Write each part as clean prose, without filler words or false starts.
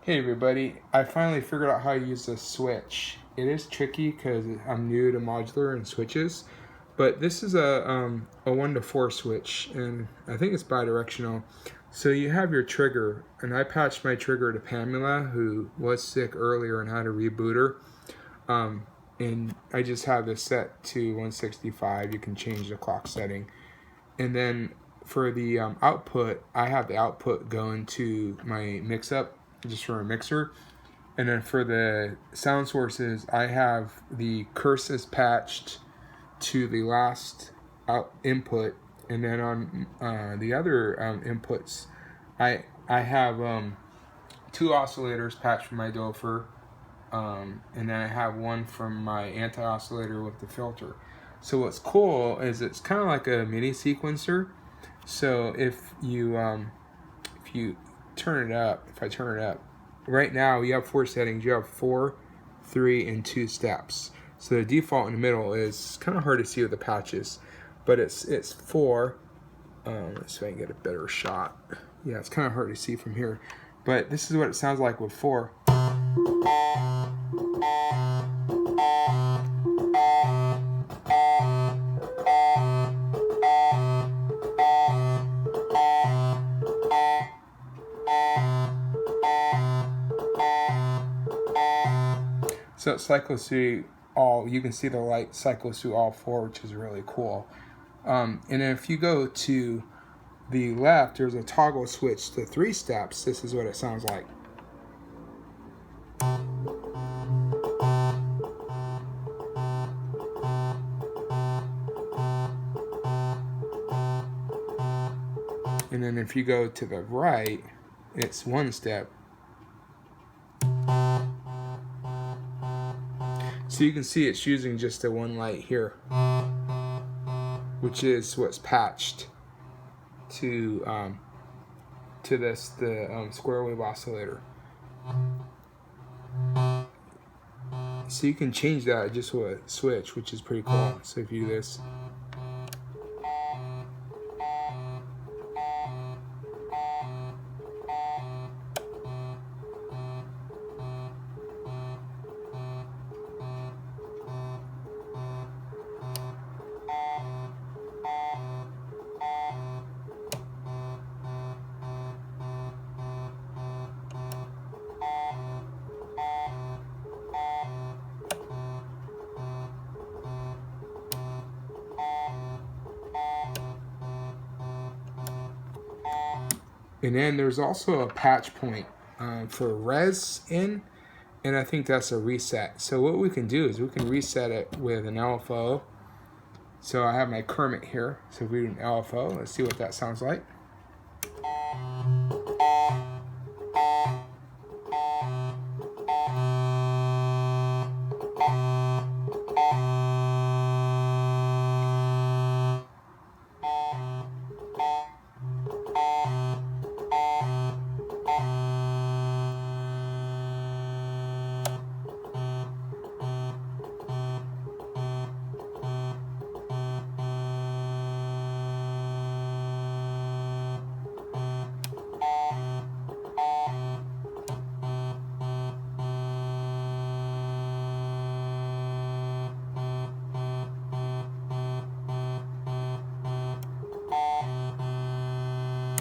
Hey everybody, I finally figured out how to use this switch. It is tricky because I'm new to modular and switches, but this is a 1 to 4 switch, and I think it's bidirectional. So you have your trigger, and I patched my trigger to Pamela, who was sick earlier and had to reboot her. And I just have this set to 165. You can change the clock setting. And then for the output, I have the output going to my mix-up, just from a mixer. And then for the sound sources, I have the curses patched to the last input, and then on the other inputs, I have two oscillators patched for my Dofer, and then I have one from my anti-oscillator with the filter. So what's cool is it's kind of like a mini sequencer. So if you turn it up, if I turn it up, right now you have 4 settings. You have 4, 3, and 2 steps. So the default in the middle is kind of hard to see with the patches, but it's 4. Let's see if I can get a better shot. Yeah, it's kind of hard to see from here, but this is what it sounds like with 4. So it cycles through all. You can see the light cycles through all 4, which is really cool. And then if you go to the left, there's a toggle switch to 3 steps. This is what it sounds like. And then if you go to the right, it's 1 step. So you can see it's using just the 1 light here, which is what's patched to the square wave oscillator. So you can change that just with a switch, which is pretty cool. So if you do this, and then there's also a patch point for res in, and I think that's a reset. So what we can do is we can reset it with an LFO. So I have my Kermit here. So if we do an LFO, let's see what that sounds like.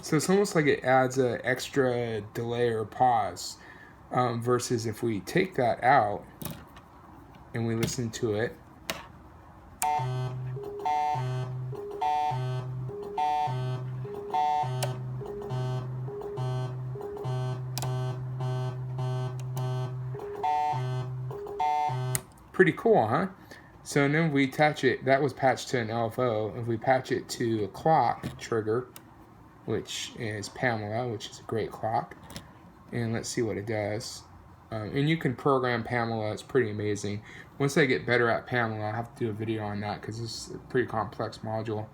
So it's almost like it adds an extra delay or pause, versus if we take that out and we listen to it. Pretty cool, huh? So then if we attach it, that was patched to an LFO. If we patch it to a clock trigger, which is Pamela, which is a great clock, and let's see what it does. And you can program Pamela. It's pretty amazing. Once I get better at Pamela, I'll have to do a video on that because it's a pretty complex module.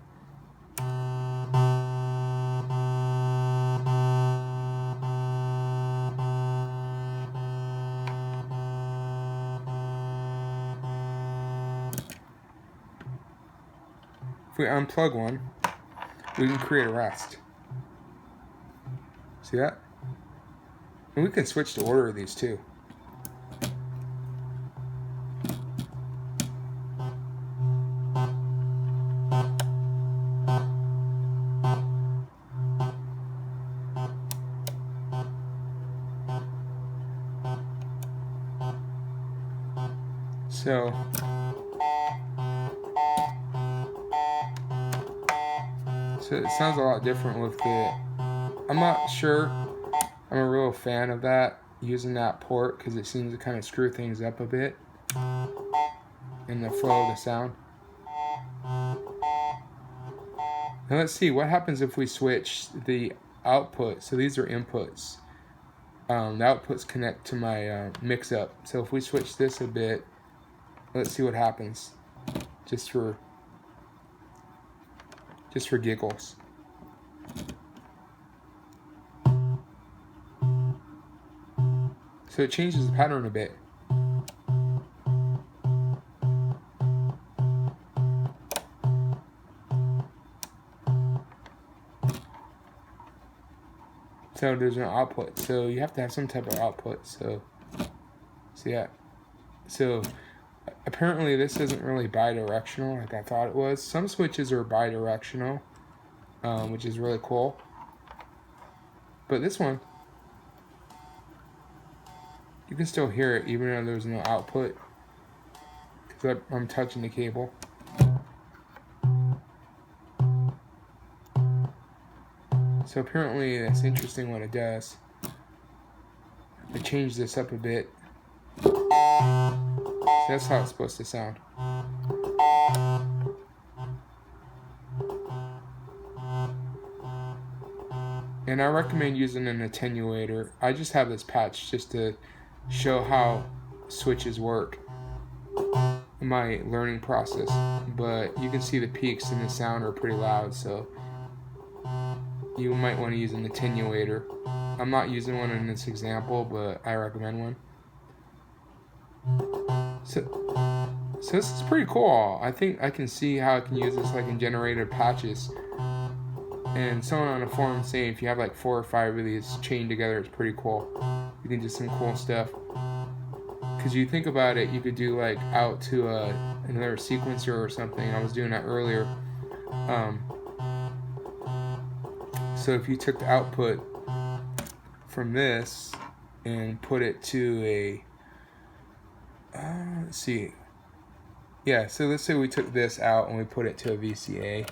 If we unplug one, we can create a rest. See that? And we can switch the order of these too. So it sounds a lot different with the, I'm not sure I'm a real fan of that, using that port, because it seems to kind of screw things up a bit in the flow of the sound. Now let's see, what happens if we switch the output? So these are inputs. The outputs connect to my mix-up. So if we switch this a bit, let's see what happens, just for giggles. So it changes the pattern a bit. So there's no output. So you have to have some type of output. So yeah. So apparently this isn't really bidirectional like I thought it was. Some switches are bidirectional, which is really cool. But this one, you can still hear it even though there's no output, because I'm touching the cable. So apparently that's interesting what it does. I changed this up a bit. So that's how it's supposed to sound. And I recommend using an attenuator. I just have this patch just to show how switches work in my learning process. But you can see the peaks in the sound are pretty loud, so you might want to use an attenuator. I'm not using one in this example, but I recommend one. So this is pretty cool. I think I can see how I can use this like in generated patches. And someone on a forum saying if you have like 4 or 5 of these chained together, it's pretty cool. You can do some cool stuff. Because you think about it, you could do like out to another sequencer or something. I was doing that earlier. So if you took the output from this and put it to a, let's see. Yeah, so let's say we took this out and we put it to a VCA.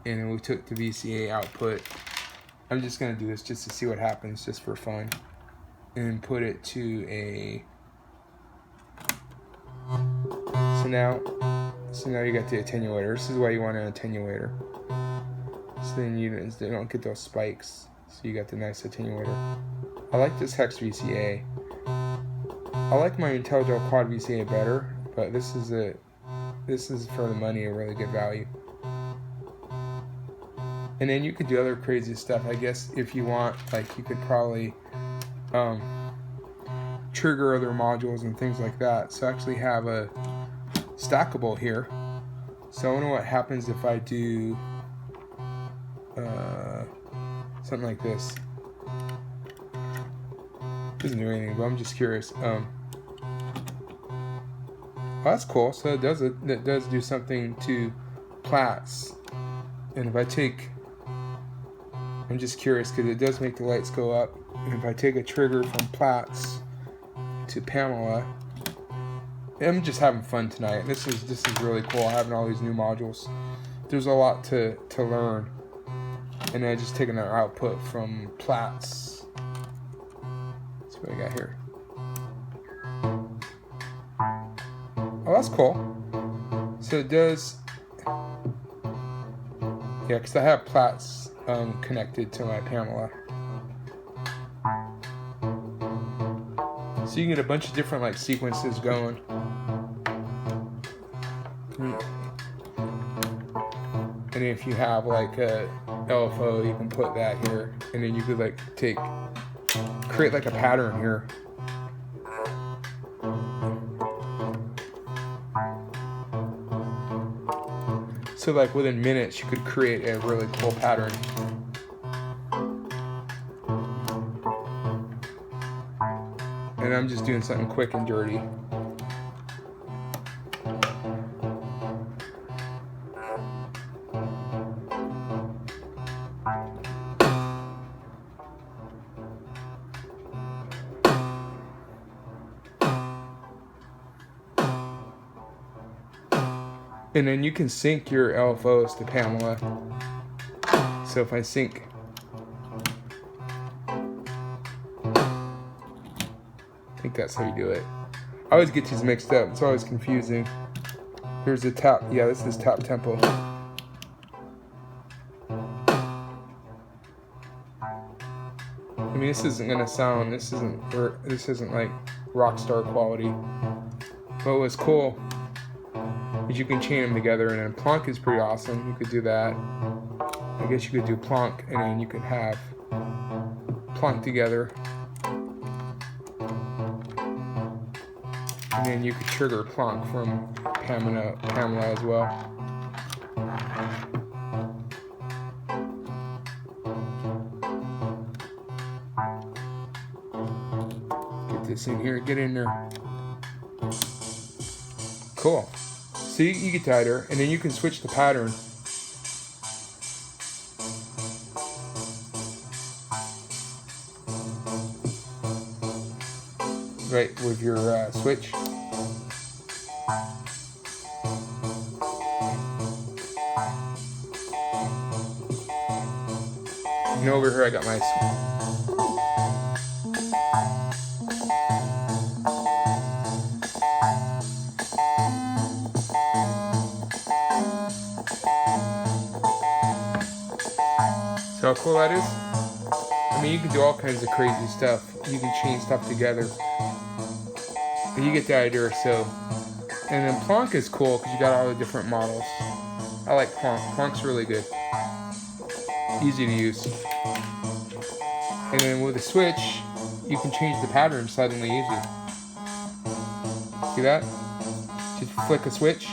And then we took the VCA output. I'm just going to do this just to see what happens, just for fun. And put it to a... So now you got the attenuator. This is why you want an attenuator. So then you don't get those spikes. So you got the nice attenuator. I like this Hex VCA. I like my IntelliGel Quad VCA better, but this is for the money a really good value. And then you could do other crazy stuff. I guess if you want, like you could probably trigger other modules and things like that. So I actually have a stackable here. So I wonder what happens if I do something like this. Doesn't do anything, but I'm just curious. Oh, that's cool. So it does do something to Platts. And if I take, I'm just curious because it does make the lights go up. And if I take a trigger from Platts to Pamela, I'm just having fun tonight. This is really cool, having all these new modules. There's a lot to learn. And I just taken our output from Platts. That's what I got here. Oh, that's cool. So it does. Yeah, because I have Platts connected to my Pamela. So you can get a bunch of different like sequences going. And if you have like a LFO, you can put that here. And then you could like create like a pattern here. So like within minutes, you could create a really cool pattern. and I'm just doing something quick and dirty. And then you can sync your LFOs to Pamela. So if I sync, I think that's how you do it. I always get these mixed up. It's always confusing. Here's the tap. Yeah, this is tap tempo. I mean, this isn't gonna sound. This isn't like rock star quality. But what's cool is you can chain them together, and then plonk is pretty awesome. You could do that. I guess you could do plonk, and then you could have plonk together, and then you could trigger plonk from Pamela as well. Get this in here, get in there. Cool. See, you get tighter, and then you can switch the pattern. Right, with your switch. And over here I got my See how cool that is? I mean, you can do all kinds of crazy stuff. You can chain stuff together. But you get the idea. So, and then plonk is cool because you got all the different models. I like plonk. Plonk's really good. Easy to use. And then with a switch, you can change the pattern suddenly easy. See that? Just flick a switch.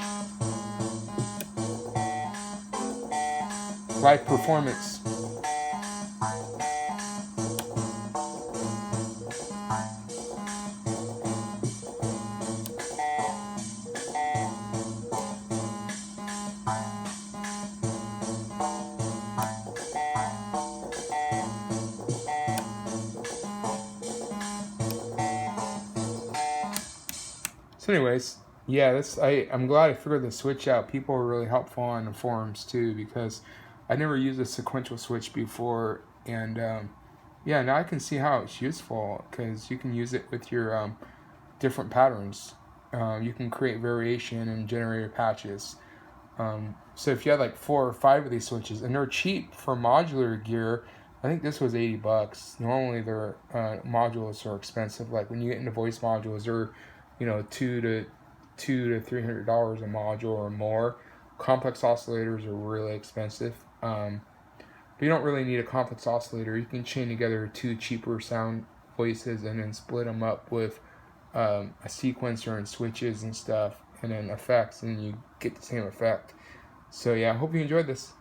Live performance. So anyways, yeah, I'm glad I figured the switch out. People were really helpful on the forums too, because I never used a sequential switch before, and yeah, now I can see how it's useful because you can use it with your different patterns. You can create variation and generator patches. So if you had like 4 or 5 of these switches, and they're cheap for modular gear, I think this was $80. Normally their modules are expensive. Like when you get into voice modules, they're $200 to $300 a module or more. Complex oscillators are really expensive. But you don't really need a complex oscillator. You can chain together 2 cheaper sound voices and then split them up with a sequencer and switches and stuff, and then effects, and you get the same effect. So yeah, I hope you enjoyed this.